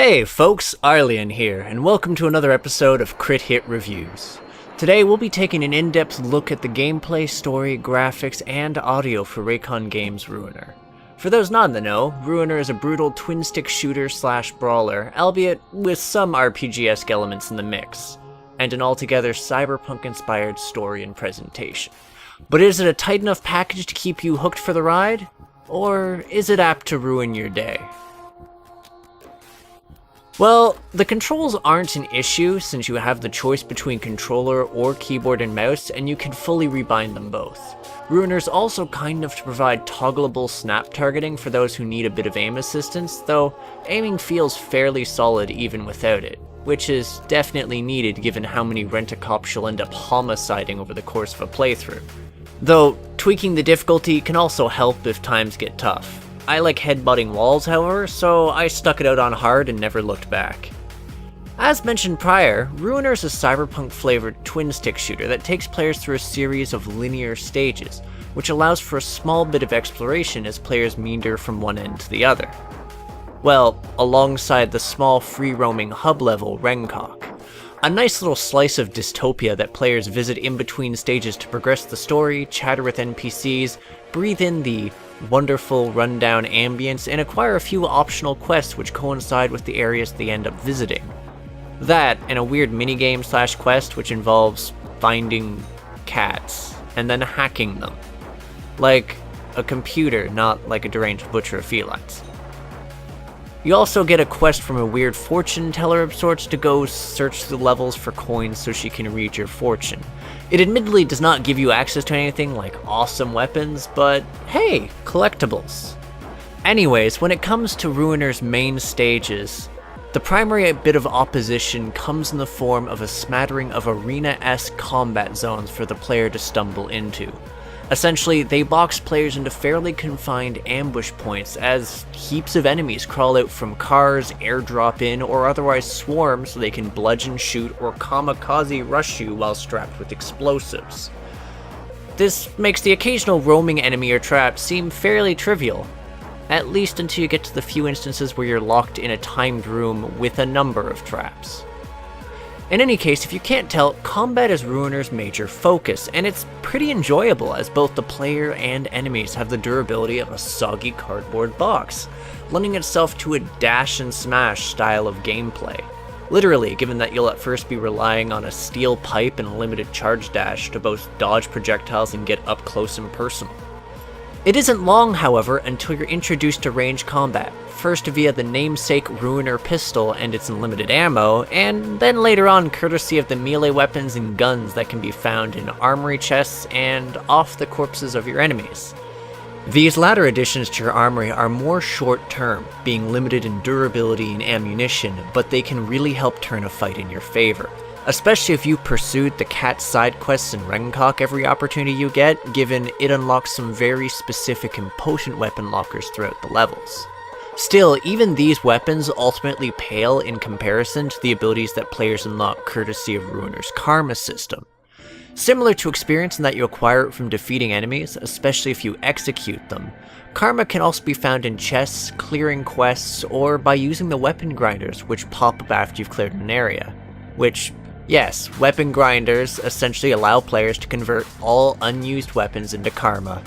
Hey folks, Arlyeon here, and welcome to another episode of Crit Hit Reviews. Today we'll be taking an in-depth look at the gameplay, story, graphics, and audio for Reikon Games' Ruiner. For those not in the know, Ruiner is a brutal twin-stick shooter/brawler, albeit with some RPG-esque elements in the mix, and an altogether cyberpunk-inspired story and presentation. But is it a tight enough package to keep you hooked for the ride? Or is it apt to ruin your day? Well, the controls aren't an issue since you have the choice between controller or keyboard and mouse, and you can fully rebind them both. Ruiner's also kind enough to provide toggleable snap targeting for those who need a bit of aim assistance, though aiming feels fairly solid even without it, which is definitely needed given how many rent-a-cops you'll end up homiciding over the course of a playthrough. Though, tweaking the difficulty can also help if times get tough. I like headbutting walls, however, so I stuck it out on hard and never looked back. As mentioned prior, Ruiner is a cyberpunk-flavored twin-stick shooter that takes players through a series of linear stages, which allows for a small bit of exploration as players meander from one end to the other. Well, alongside the small free-roaming hub-level Rengkok. A nice little slice of dystopia that players visit in between stages to progress the story, chatter with NPCs, breathe in the wonderful rundown ambience, and acquire a few optional quests which coincide with the areas they end up visiting. That, and a weird minigame/quest which involves finding cats, and then hacking them. Like a computer, not like a deranged butcher of felines. You also get a quest from a weird fortune teller of sorts to go search the levels for coins so she can read your fortune. It admittedly does not give you access to anything like awesome weapons, but hey, collectibles. Anyways, when it comes to Ruiner's main stages, the primary bit of opposition comes in the form of a smattering of arena-esque combat zones for the player to stumble into. Essentially, they box players into fairly confined ambush points as heaps of enemies crawl out from cars, airdrop in, or otherwise swarm so they can bludgeon, shoot, or kamikaze rush you while strapped with explosives. This makes the occasional roaming enemy or trap seem fairly trivial, at least until you get to the few instances where you're locked in a timed room with a number of traps. In any case, if you can't tell, combat is Ruiner's major focus, and it's pretty enjoyable as both the player and enemies have the durability of a soggy cardboard box, lending itself to a dash and smash style of gameplay. Literally, given that you'll at first be relying on a steel pipe and a limited charge dash to both dodge projectiles and get up close and personal. It isn't long, however, until you're introduced to range combat, first via the namesake Ruiner pistol and its unlimited ammo, and then later on courtesy of the melee weapons and guns that can be found in armory chests and off the corpses of your enemies. These latter additions to your armory are more short-term, being limited in durability and ammunition, but they can really help turn a fight in your favor. Especially if you pursued the cat side quests in Rengkok every opportunity you get, given it unlocks some very specific and potent weapon lockers throughout the levels. Still, even these weapons ultimately pale in comparison to the abilities that players unlock courtesy of Ruiner's karma system. Similar to experience in that you acquire it from defeating enemies, especially if you execute them, karma can also be found in chests, clearing quests, or by using the weapon grinders which pop up after you've cleared an area. Which, yes, weapon grinders essentially allow players to convert all unused weapons into karma,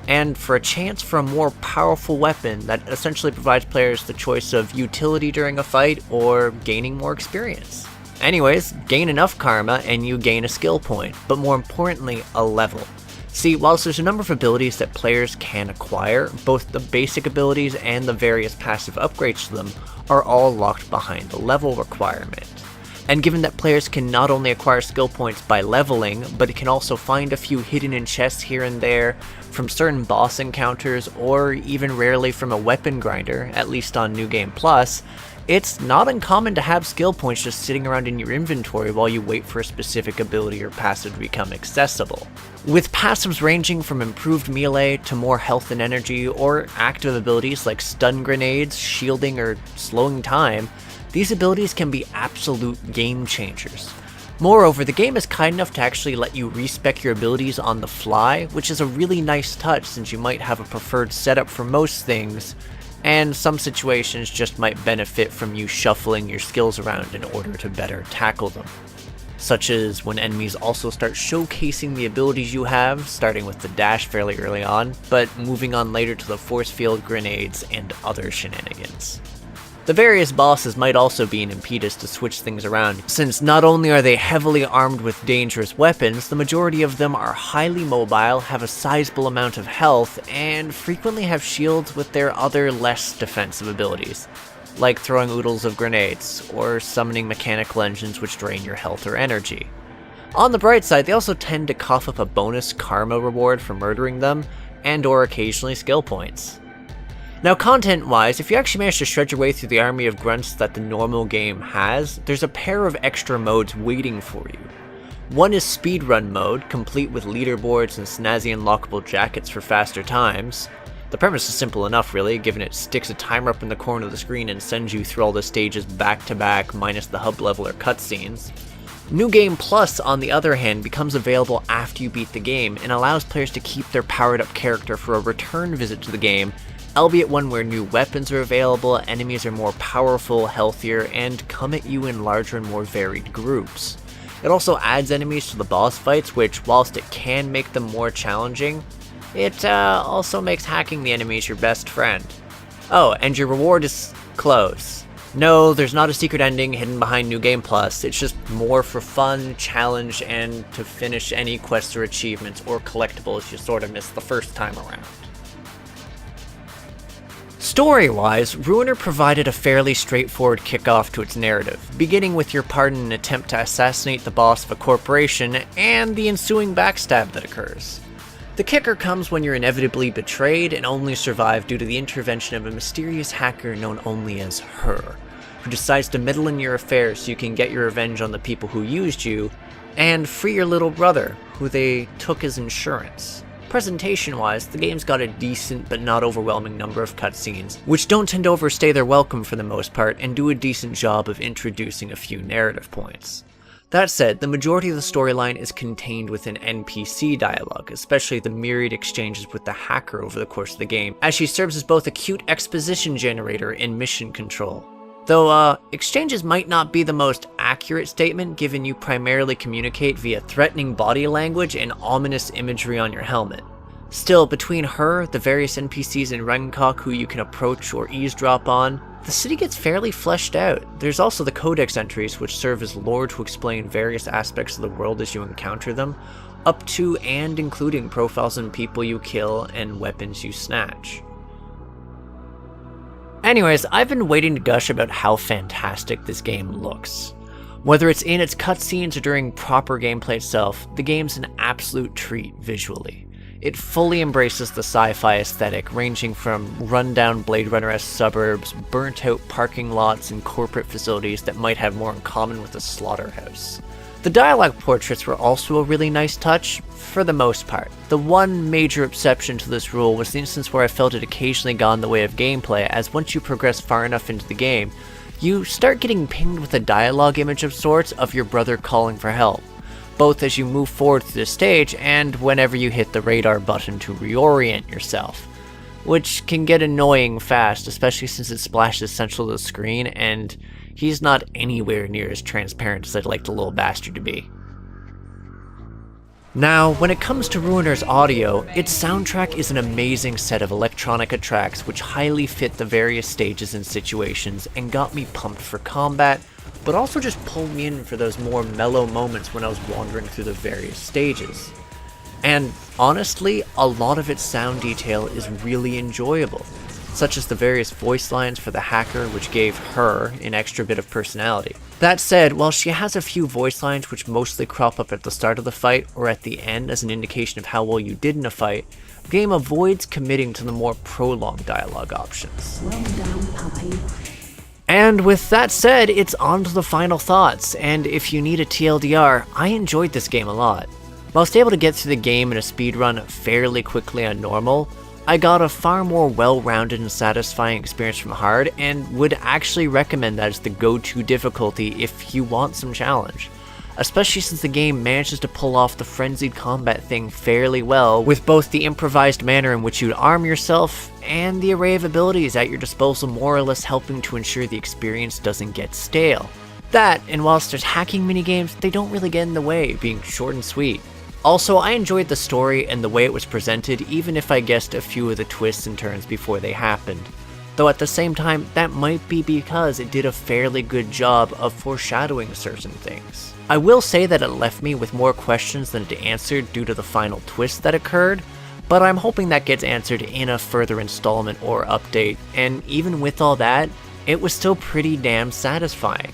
and for a chance for a more powerful weapon that essentially provides players the choice of utility during a fight or gaining more experience. Anyways, gain enough karma and you gain a skill point, but more importantly, a level. See, whilst there's a number of abilities that players can acquire, both the basic abilities and the various passive upgrades to them are all locked behind the level requirement. And given that players can not only acquire skill points by leveling, but can also find a few hidden in chests here and there, from certain boss encounters, or even rarely from a weapon grinder, at least on New Game Plus, it's not uncommon to have skill points just sitting around in your inventory while you wait for a specific ability or passive to become accessible. With passives ranging from improved melee to more health and energy, or active abilities like stun grenades, shielding, or slowing time, these abilities can be absolute game changers. Moreover, the game is kind enough to actually let you respec your abilities on the fly, which is a really nice touch since you might have a preferred setup for most things, and some situations just might benefit from you shuffling your skills around in order to better tackle them. Such as when enemies also start showcasing the abilities you have, starting with the dash fairly early on, but moving on later to the force field, grenades, and other shenanigans. The various bosses might also be an impetus to switch things around, since not only are they heavily armed with dangerous weapons, the majority of them are highly mobile, have a sizable amount of health, and frequently have shields with their other less defensive abilities, like throwing oodles of grenades, or summoning mechanical engines which drain your health or energy. On the bright side, they also tend to cough up a bonus karma reward for murdering them, and or occasionally skill points. Now, content-wise, if you actually manage to shred your way through the army of grunts that the normal game has, there's a pair of extra modes waiting for you. One is speedrun mode, complete with leaderboards and snazzy unlockable jackets for faster times. The premise is simple enough really, given it sticks a timer up in the corner of the screen and sends you through all the stages back to back minus the hub level or cutscenes. New Game Plus, on the other hand, becomes available after you beat the game and allows players to keep their powered up character for a return visit to the game, albeit one where new weapons are available, enemies are more powerful, healthier, and come at you in larger and more varied groups. It also adds enemies to the boss fights, which, whilst it can make them more challenging, it also makes hacking the enemies your best friend. Oh, and your reward is close. No, there's not a secret ending hidden behind New Game Plus, it's just more for fun, challenge, and to finish any quests or achievements or collectibles you sort of missed the first time around. Story-wise, Ruiner provided a fairly straightforward kickoff to its narrative, beginning with your part in an attempt to assassinate the boss of a corporation and the ensuing backstab that occurs. The kicker comes when you're inevitably betrayed and only survive due to the intervention of a mysterious hacker known only as Her, who decides to meddle in your affairs so you can get your revenge on the people who used you, and free your little brother, who they took as insurance. Presentation-wise, the game's got a decent but not overwhelming number of cutscenes, which don't tend to overstay their welcome for the most part and do a decent job of introducing a few narrative points. That said, the majority of the storyline is contained within NPC dialogue, especially the myriad exchanges with the hacker over the course of the game, as she serves as both a cute exposition generator and mission control. Though, exchanges might not be the most accurate statement given you primarily communicate via threatening body language and ominous imagery on your helmet. Still, between her, the various NPCs in Rengkok who you can approach or eavesdrop on, the city gets fairly fleshed out. There's also the codex entries which serve as lore to explain various aspects of the world as you encounter them, up to and including profiles on people you kill and weapons you snatch. Anyways, I've been waiting to gush about how fantastic this game looks. Whether it's in its cutscenes or during proper gameplay itself, the game's an absolute treat visually. It fully embraces the sci-fi aesthetic, ranging from rundown Blade Runner-esque suburbs, burnt-out parking lots, and corporate facilities that might have more in common with a slaughterhouse. The dialogue portraits were also a really nice touch, for the most part. The one major exception to this rule was the instance where I felt it occasionally got in the way of gameplay, as once you progress far enough into the game, you start getting pinged with a dialogue image of sorts of your brother calling for help, both as you move forward through the stage and whenever you hit the radar button to reorient yourself, which can get annoying fast, especially since it splashes central to the screen and he's not anywhere near as transparent as I'd like the little bastard to be. Now, when it comes to Ruiner's audio, its soundtrack is an amazing set of electronica tracks which highly fit the various stages and situations and got me pumped for combat, but also just pulled me in for those more mellow moments when I was wandering through the various stages. And honestly, a lot of its sound detail is really enjoyable, such as the various voice lines for the hacker which gave Her an extra bit of personality. That said, while she has a few voice lines which mostly crop up at the start of the fight or at the end as an indication of how well you did in a fight, the game avoids committing to the more prolonged dialogue options. Well done, puppy. And with that said, it's on to the final thoughts, and if you need a TLDR, I enjoyed this game a lot. Whilst able to get through the game in a speedrun fairly quickly on normal, I got a far more well-rounded and satisfying experience from hard, and would actually recommend that as the go-to difficulty if you want some challenge. especially since the game manages to pull off the frenzied combat thing fairly well, with both the improvised manner in which you'd arm yourself and the array of abilities at your disposal more or less helping to ensure the experience doesn't get stale. That, and whilst there's hacking minigames, they don't really get in the way, being short and sweet. Also, I enjoyed the story and the way it was presented, even if I guessed a few of the twists and turns before they happened. Though at the same time, that might be because it did a fairly good job of foreshadowing certain things. I will say that it left me with more questions than it answered due to the final twist that occurred, but I'm hoping that gets answered in a further installment or update, and even with all that, it was still pretty damn satisfying.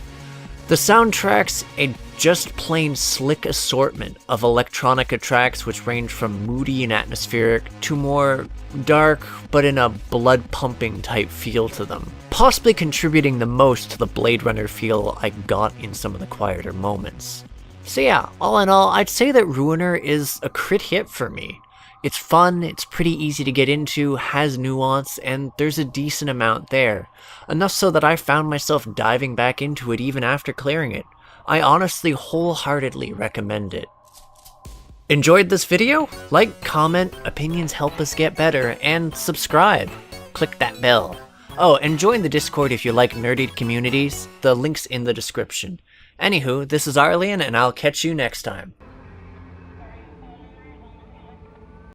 The soundtrack's a just plain slick assortment of electronica tracks which range from moody and atmospheric to more dark but in a blood-pumping type feel to them, possibly contributing the most to the Blade Runner feel I got in some of the quieter moments. So yeah, all in all, I'd say that Ruiner is a crit hit for me. It's fun, it's pretty easy to get into, has nuance, and there's a decent amount there. Enough so that I found myself diving back into it even after clearing it. I honestly wholeheartedly recommend it. Enjoyed this video? Like, comment, opinions help us get better, and subscribe. Click that bell. Oh, and join the Discord if you like nerdy communities. The link's in the description. Anywho, this is Arlyeon, and I'll catch you next time.